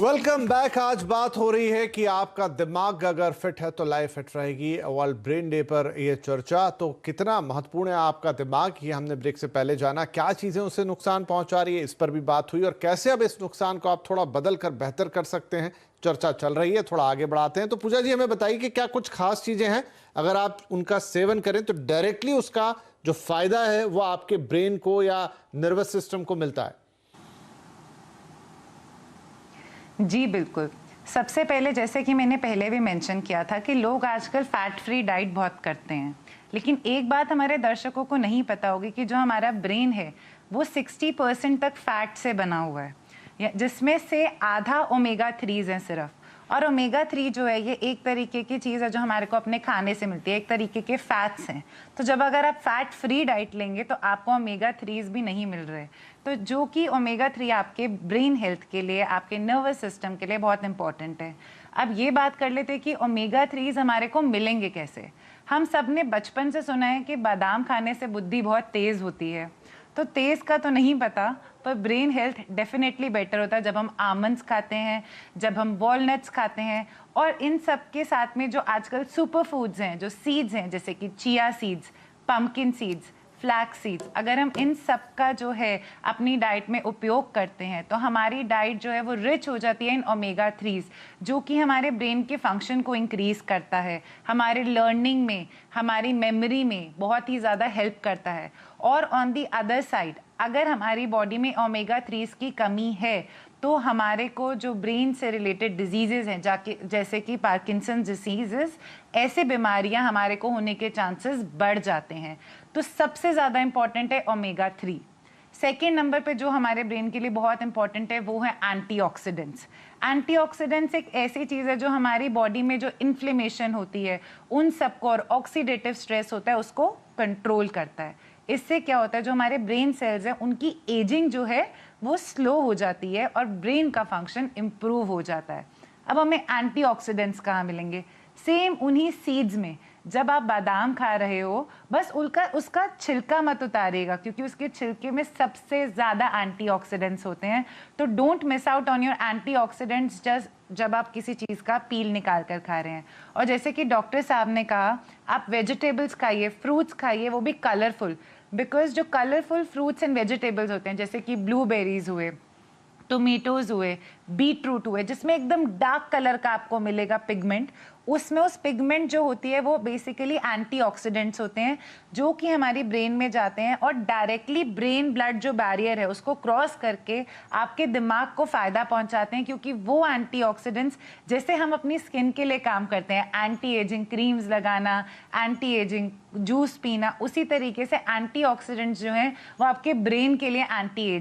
Welcome back. आज बात हो रही है कि आपका दिमाग अगर फिट है तो लाइफ फिट रहेगी। वर्ल्ड ब्रेन डे पर यह चर्चा, तो कितना महत्वपूर्ण है आपका दिमाग, ये हमने ब्रेक से पहले जाना। क्या चीजें उसे नुकसान पहुंचा रही है, इस पर भी बात हुई, और कैसे अब इस नुकसान को आप थोड़ा बदल कर बेहतर कर सकते हैं, चर्चा चल रही है। थोड़ा आगे बढ़ाते हैं। तो पूजा जी, हमें बताइए कि क्या कुछ खास चीजें हैं अगर आप उनका सेवन करें तो डायरेक्टली उसका जो फायदा है वो आपके ब्रेन को या नर्वस सिस्टम को मिलता है। जी बिल्कुल। सबसे पहले, जैसे कि मैंने पहले भी मेंशन किया था कि लोग आजकल फैट फ्री डाइट बहुत करते हैं, लेकिन एक बात हमारे दर्शकों को नहीं पता होगी कि जो हमारा ब्रेन है वो 60% तक फैट से बना हुआ है, जिसमें से आधा ओमेगा 3 हैं सिर्फ। और ओमेगा 3 जो है ये एक तरीके की चीज़ है जो हमारे को अपने खाने से मिलती है, एक तरीके के फैट्स हैं। तो जब अगर आप फैट फ्री डाइट लेंगे तो आपको ओमेगा 3 भी नहीं मिल रहे, तो जो कि ओमेगा 3 आपके ब्रेन हेल्थ के लिए, आपके नर्वस सिस्टम के लिए बहुत इंपॉर्टेंट है। अब ये बात कर लेते हैं कि ओमेगा 3 हमारे को मिलेंगे कैसे। हम सब ने बचपन से सुना है कि बादाम खाने से बुद्धि बहुत तेज़ होती है, तो तेज़ का तो नहीं पता, पर ब्रेन हेल्थ डेफिनेटली बेटर होता है जब हम आमंड्स खाते हैं, जब हम वॉलनट्स खाते हैं। और इन सब के साथ में जो आजकल सुपर फूड्स हैं, जो सीड्स हैं, जैसे कि chia seeds, pumpkin seeds, flax seeds, अगर हम इन सब का जो है अपनी डाइट में उपयोग करते हैं तो हमारी डाइट जो है वो रिच हो जाती है इन ओमेगा 3, जो कि हमारे ब्रेन के फंक्शन को इंक्रीज करता है, हमारे लर्निंग में, हमारी मेमोरी में बहुत ही ज़्यादा हेल्प करता है। और ऑन दी अदर साइड, अगर हमारी बॉडी में ओमेगा 3 की कमी है तो हमारे को जो ब्रेन से रिलेटेड डिजीजेज हैं, जाके जैसे कि पार्किंसन डिसीजेस, ऐसे बीमारियां हमारे को होने के चांसेस बढ़ जाते हैं। तो सबसे ज़्यादा इंपॉर्टेंट है ओमेगा 3। सेकेंड नंबर पे जो हमारे ब्रेन के लिए बहुत इंपॉर्टेंट है वो है एंटीऑक्सीडेंट्स। एंटीऑक्सीडेंट्स एक ऐसी चीज़ है जो हमारी बॉडी में जो इन्फ्लेमेशन होती है उन सबको, और ऑक्सीडेटिव स्ट्रेस होता है, उसको कंट्रोल करता है। इससे क्या होता है, जो हमारे ब्रेन सेल्स हैं उनकी एजिंग जो है वो स्लो हो जाती है और ब्रेन का फंक्शन इम्प्रूव हो जाता है। अब हमें एंटीऑक्सीडेंट्स कहाँ मिलेंगे? सेम उन्हीं सीड्स में। जब आप बादाम खा रहे हो, बस उसका छिलका मत उतारिएगा, क्योंकि उसके छिलके में सबसे ज़्यादा एंटीऑक्सीडेंट्स होते हैं। तो don't miss out on your antioxidants जब आप किसी चीज़ का पील निकाल कर खा रहे हैं। और जैसे कि डॉक्टर साहब ने कहा, आप वेजिटेबल्स खाइए, फ्रूट्स खाइए, वो भी कलरफुल, बिकॉज जो कलरफुल फ्रूट्स एंड वेजिटेबल्स होते हैं, जैसे कि ब्लूबेरीज हुए, टोमेटोज हुए, बीटरूट हुए, जिसमें एकदम डार्क कलर का आपको मिलेगा पिगमेंट, उसमें उस पिगमेंट जो होती है वो बेसिकली एंटीऑक्सीडेंट्स होते हैं, जो कि हमारी ब्रेन में जाते हैं और डायरेक्टली ब्रेन ब्लड जो बैरियर है उसको क्रॉस करके आपके दिमाग को फ़ायदा पहुंचाते हैं। क्योंकि वो एंटीऑक्सीडेंट्स, जैसे हम अपनी स्किन के लिए काम करते हैं, एंटी एजिंग क्रीम्स लगाना, एंटी एजिंग जूस पीना, उसी तरीके से एंटीऑक्सीडेंट्स जो हैं वो आपके ब्रेन के लिए एंटी एजिंग